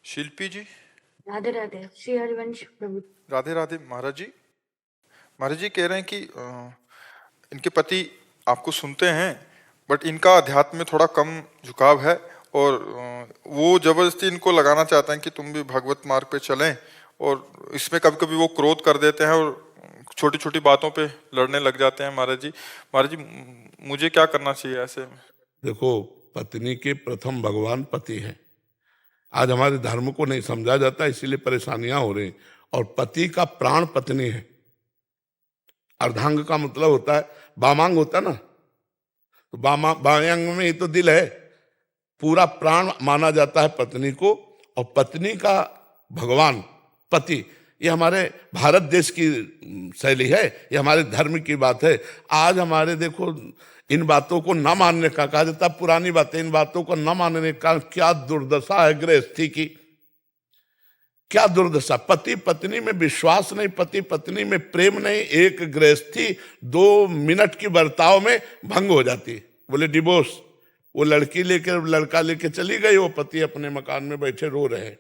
शिल्पी जी। राधे राधे। श्री हरिवंश प्रभु। राधे राधे महाराज जी। महाराज जी कह रहे हैं कि इनके पति आपको सुनते हैं, बट इनका अध्यात्म में थोड़ा कम झुकाव है, और वो जबरदस्ती इनको लगाना चाहते हैं कि तुम भी भगवत मार्ग पे चलें, और इसमें कभी कभी वो क्रोध कर देते हैं और छोटी छोटी बातों पे लड़ने लग जाते हैं। महाराज जी मुझे क्या करना चाहिए ऐसे में? देखो, पत्नी के प्रथम भगवान पति हैं। आज हमारे धर्म को नहीं समझा जाता, इसीलिए परेशानियां हो रही। और पति का प्राण पत्नी है। अर्धांग का मतलब होता है, वामांग होता है ना, तो बायांग में ही तो दिल है। पूरा प्राण माना जाता है पत्नी को, और पत्नी का भगवान पति, ये हमारे भारत देश की शैली है, ये हमारे धर्म की बात है। आज हमारे देखो, इन बातों को न मानने का, कहा जाता पुरानी बातें, इन बातों को न मानने का क्या दुर्दशा है गृहस्थी की, क्या दुर्दशा। पति पत्नी में विश्वास नहीं, पति पत्नी में प्रेम नहीं, एक गृहस्थी 2 मिनट की बर्ताव में भंग हो जाती है। बोले डिवोर्स, वो लड़की लेकर लड़का लेके चली गई, वो पति अपने मकान में बैठे रो रहे हैं।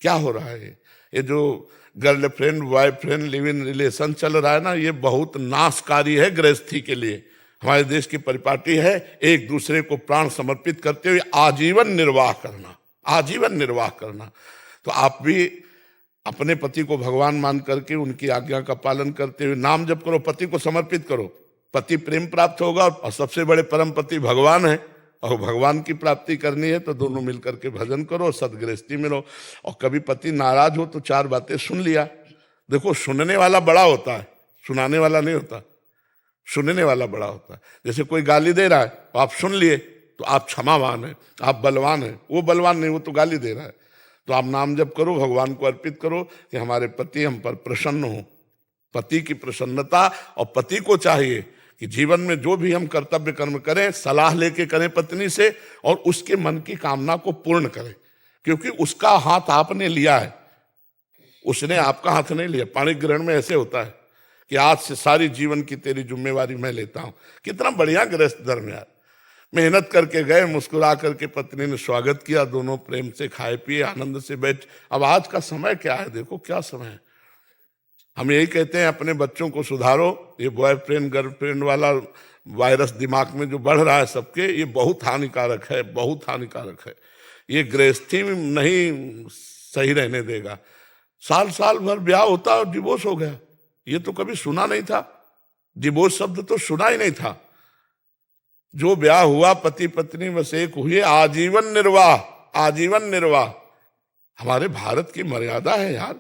क्या हो रहा है? ये जो girlfriend boyfriend live in relation चल रहा है ना, ये बहुत नाशकारी है गृहस्थी के लिए। हमारे देश की परिपाटी है एक दूसरे को प्राण समर्पित करते हुए आजीवन निर्वाह करना, आजीवन निर्वाह करना। तो आप भी अपने पति को भगवान मान करके उनकी आज्ञा का पालन करते हुए नाम जप करो, पति को समर्पित करो, पति प्रेम प्राप्त होगा। और सबसे बड़े परम पति भगवान है, और भगवान की प्राप्ति करनी है तो दोनों मिलकर के भजन करो, सदगृहस्थी में रहो। और कभी पति नाराज हो तो 4 बातें सुन लिया। देखो, सुनने वाला बड़ा होता है, सुनाने वाला नहीं होता। सुनने वाला बड़ा होता है। जैसे कोई गाली दे रहा है तो आप सुन लिए तो आप क्षमावान है, आप बलवान है। वो बलवान नहीं, वो तो गाली दे रहा है। तो आप नाम जप करो, भगवान को अर्पित करो कि हमारे पति हम पर प्रसन्न हो। पति की प्रसन्नता, और पति को चाहिए कि जीवन में जो भी हम कर्तव्य कर्म करें, सलाह लेके करें पत्नी से, और उसके मन की कामना को पूर्ण करें। क्योंकि उसका हाथ आपने लिया है, उसने आपका हाथ नहीं लिया। पाणी ग्रहण में ऐसे होता है कि आज से सारी जीवन की तेरी जिम्मेवारी मैं लेता हूं। कितना बढ़िया गृहस्थ धर्म यार। मेहनत करके गए, मुस्कुरा करके पत्नी ने स्वागत किया, दोनों प्रेम से खाए पिए, आनंद से बैठ। अब आज का समय क्या है, देखो क्या समय है। हम यही कहते हैं अपने बच्चों को सुधारो। ये बॉयफ्रेंड गर्लफ्रेंड वाला वायरस दिमाग में जो बढ़ रहा है सबके, ये बहुत हानिकारक है, बहुत हानिकारक है। ये गृहस्थी में नहीं सही रहने देगा। साल साल भर ब्याह होता और डिवोर्स हो गया, ये तो कभी सुना नहीं था। डिवोर्स शब्द तो सुना ही नहीं था। जो ब्याह हुआ, पति पत्नी बस एक हुए, आजीवन निर्वाह, आजीवन निर्वाह। हमारे भारत की मर्यादा है यार।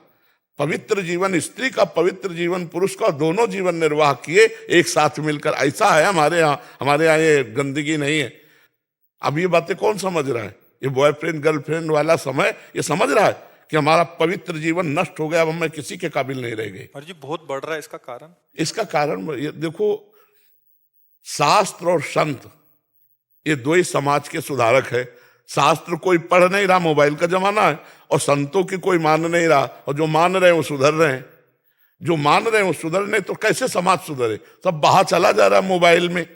पवित्र जीवन स्त्री का, पवित्र जीवन पुरुष का, दोनों जीवन निर्वाह किए एक साथ मिलकर। ऐसा है हमारे यहाँ ये गंदगी नहीं है। अब ये बातें कौन समझ रहा है? ये बॉयफ्रेंड गर्लफ्रेंड वाला समय ये समझ रहा है कि हमारा पवित्र जीवन नष्ट हो गया, अब मैं किसी के काबिल नहीं रह गई। और जी बहुत बढ़ रहा है, इसका कारण? इसका कारण ये देखो, शास्त्र और संत ये 2 ही समाज के सुधारक है। शास्त्र कोई पढ़ नहीं रहा, मोबाइल का जमाना है, और संतों की कोई मान नहीं रहा। और जो मान रहे हैं वो सुधर रहे हैं, जो मान रहे हैं वो सुधर नहीं। तो कैसे समाज सुधरे? सब बाहर चला जा रहा है मोबाइल में,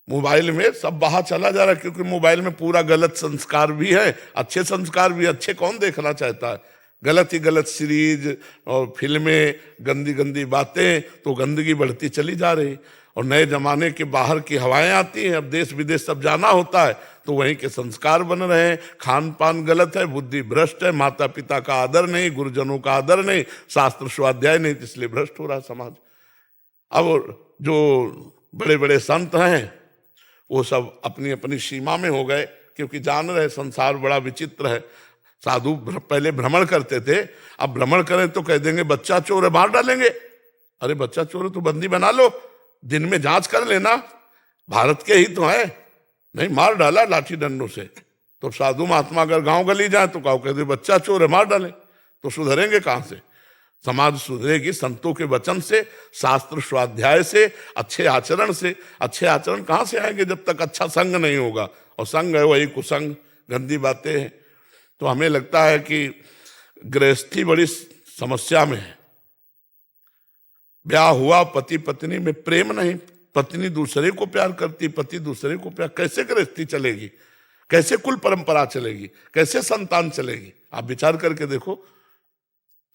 मोबाइल में सब बाहर चला जा रहा है। क्योंकि मोबाइल में पूरा गलत संस्कार भी है, अच्छे संस्कार भी। अच्छे कौन देखना चाहता है? गलत ही गलत सीरीज और फिल्में, गंदी गंदी बातें, तो गंदगी बढ़ती चली जा रही। और नए जमाने के बाहर की हवाएं आती हैं। अब देश विदेश सब जाना होता है तो वहीं के संस्कार बन रहे हैं। खान पान गलत है, बुद्धि भ्रष्ट है, माता पिता का आदर नहीं, गुरुजनों का आदर नहीं, शास्त्र स्वाध्याय नहीं, इसलिए भ्रष्ट हो रहा समाज। अब जो बड़े बड़े संत हैं वो सब अपनी अपनी सीमा में हो गए, क्योंकि जान रहे संसार बड़ा विचित्र है। साधु पहले भ्रमण करते थे, अब भ्रमण करें तो कह देंगे बच्चा चोर है, मार डालेंगे। अरे बच्चा चोर है तो बंदी बना लो, दिन में जांच कर लेना, भारत के ही तो है। नहीं, मार डाला लाठी डंडों से। तो साधु महात्मा अगर गांव गली जाए तो कहो कहते बच्चा चोर है, मार डालें। तो सुधरेंगे कहां से? समाज सुधरेगी संतों के वचन से, शास्त्र स्वाध्याय से, अच्छे आचरण से। अच्छे आचरण कहां से आएंगे जब तक अच्छा संग नहीं होगा? और संग है वही कुसंग, गंदी बातें हैं। तो हमें लगता है कि गृहस्थी बड़ी समस्या में है। ब्याह हुआ, पति पत्नी में प्रेम नहीं, पत्नी दूसरे को प्यार करती, पति दूसरे को प्यार। कैसे गृहस्थी चलेगी? कैसे कुल परंपरा चलेगी? कैसे संतान चलेगी? आप विचार करके देखो।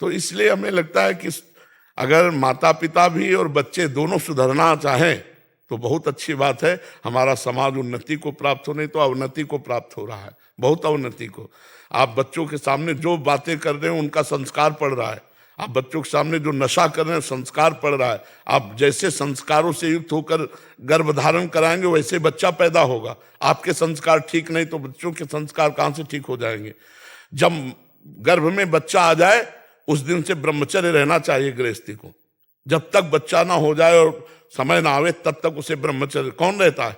तो इसलिए हमें लगता है कि अगर माता पिता भी और बच्चे दोनों सुधरना चाहें तो बहुत अच्छी बात है। हमारा समाज उन्नति को प्राप्त हो, नहीं तो अवनति को प्राप्त हो रहा है, बहुत अवनति को। आप बच्चों के सामने जो बातें कर रहे हैं उनका संस्कार पड़ रहा है, आप बच्चों के सामने जो नशा कर रहे हैं संस्कार पड़ रहा है। आप जैसे संस्कारों से युक्त होकर गर्भ धारण कराएंगे वैसे बच्चा पैदा होगा। आपके संस्कार ठीक नहीं तो बच्चों के संस्कार कहाँ से ठीक हो जाएंगे। जब गर्भ में बच्चा आ जाए उस दिन से ब्रह्मचर्य रहना चाहिए गृहस्थी को। जब तक बच्चा ना हो जाए और समय ना आवे तब तक उसे ब्रह्मचर्य कौन रहता है।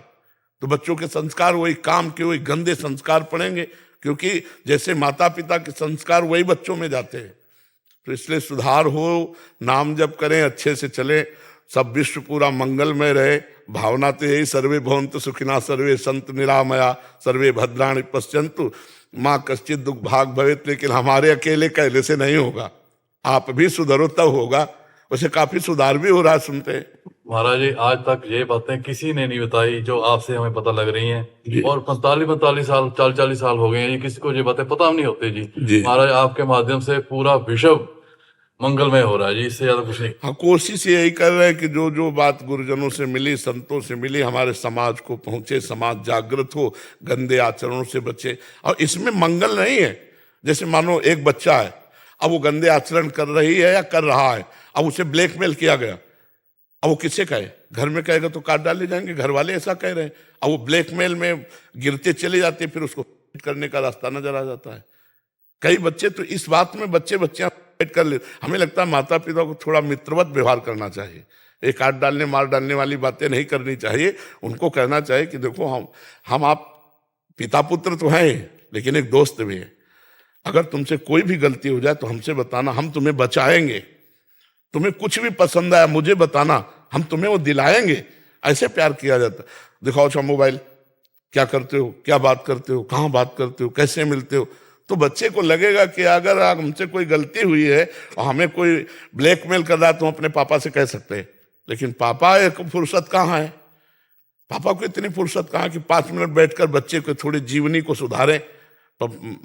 तो बच्चों के संस्कार वही काम के वही गंदे संस्कार पड़ेंगे, क्योंकि जैसे माता पिता के संस्कार वही बच्चों में जाते हैं। तो इसलिए सुधार हो, नाम जप करें, अच्छे से चलें, सब विश्व पूरा मंगलमय रहे। भावना तो यही, सर्वे भवन्तु सुखिनः, सर्वे सन्तु निरामया, सर्वे भद्राणि पश्यन्तु माँ कश्चित् दुख भाग भवेत्। लेकिन हमारे अकेले कहले से नहीं होगा, आप भी सुधरो तब होगा। वैसे काफी सुधार भी हो रहा है, सुनते हैं महाराज जी। आज तक ये बातें किसी ने नहीं बताई जो आपसे हमें पता लग रही हैं, और 45 साल 40 साल हो गए हैं, ये किसी को ये बातें पता नहीं होती जी। महाराज आपके माध्यम से पूरा विश्व मंगलमय हो रहा है जी, इससे ज्यादा कुछ नहीं। हाँ, कोशिश यही कर रहे हैं कि जो जो बात गुरुजनों से मिली, संतों से मिली, हमारे समाज को पहुंचे, समाज जागृत हो, गंदे आचरणों से बचे। और इसमें मंगल नहीं है। जैसे मानो एक बच्चा है, अब वो गंदे आचरण कर रही है या कर रहा है, अब उसे ब्लैकमेल किया गया, अब वो किसे कहे, घर में कहेगा तो काट डाले जाएंगे, घर वाले ऐसा कह रहे हैं। अब वो ब्लैकमेल में गिरते चले जाते, फिर उसको करने का रास्ता नजर आ जाता है। कई बच्चे तो इस बात में बच्चियां कर ले। हमें लगता है माता पिता को थोड़ा मित्रवत व्यवहार करना चाहिए। एक काट डालने मार डालने वाली बातें नहीं करनी चाहिए। उनको कहना चाहिए कि देखो हम आप पिता पुत्र तो हैं लेकिन एक दोस्त भी है। अगर तुमसे कोई भी गलती हो जाए तो हमसे बताना, हम तुम्हें बचाएंगे। तुम्हें कुछ भी पसंद आया मुझे बताना, हम तुम्हें वो दिलाएंगे। ऐसे प्यार किया जाता है। दिखाओ अच्छा मोबाइल, क्या करते हो, क्या बात करते हो, कहाँ बात करते हो, कैसे मिलते हो। तो बच्चे को लगेगा कि अगर हमसे कोई गलती हुई है और हमें कोई ब्लैकमेल कर रहा है तो हम अपने पापा से कह सकते हैं। लेकिन पापा एक फुर्सत कहाँ है, पापा को इतनी फुर्सत कहाँ कि 5 मिनट बैठकर बच्चे को थोड़ी जीवनी को सुधारें।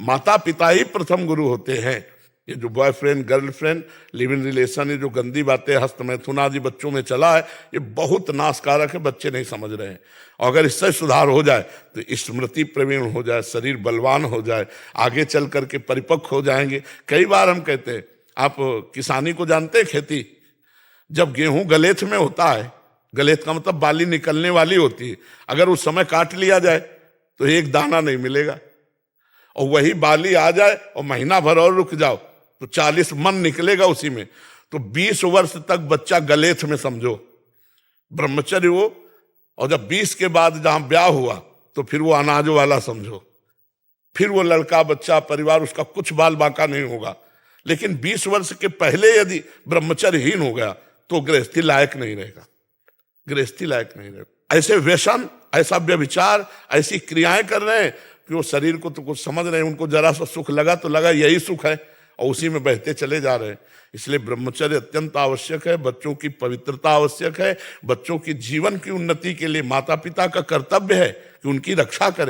माता पिता ही प्रथम गुरु होते हैं। ये जो boyfriend girlfriend live in relation, ये जो गंदी बातें हस्त मैथुन आदि बच्चों में चला है, ये बहुत नाशकारक है। बच्चे नहीं समझ रहे हैं। और अगर इससे सुधार हो जाए तो स्मृति प्रवीण हो जाए, शरीर बलवान हो जाए, आगे चल करके परिपक्व हो जाएंगे। कई बार हम कहते हैं, आप किसानी को जानते हैं, खेती, जब गेहूं गलेथ में होता है, गलेथ का मतलब बाली निकलने वाली होती है, अगर उस समय काट लिया जाए तो एक दाना नहीं मिलेगा। और वही बाली आ जाए और महीना भर और रुक जाओ तो 40 मन निकलेगा उसी में। तो 20 वर्ष तक बच्चा गलेथ में समझो, ब्रह्मचर्य वो। और जब 20 के बाद जहां ब्याह हुआ तो फिर वो अनाजों वाला समझो। फिर वो लड़का बच्चा परिवार उसका कुछ बाल बाका नहीं होगा। लेकिन 20 वर्ष के पहले यदि ब्रह्मचर्यहीन हो गया तो गृहस्थी लायक नहीं रहेगा, गृहस्थी लायक नहीं रहेगा। ऐसे व्यसन, ऐसा व्यभिचार, ऐसी क्रियाएं कर रहे हैं कि वो शरीर को तो कुछ समझ रहे हैं। उनको जरा सा सुख लगा तो लगा यही सुख है, और उसी में बहते चले जा रहे हैं। इसलिए ब्रह्मचर्य अत्यंत आवश्यक है। बच्चों की पवित्रता आवश्यक है। बच्चों की जीवन की उन्नति के लिए माता पिता का कर्तव्य है कि उनकी रक्षा करें।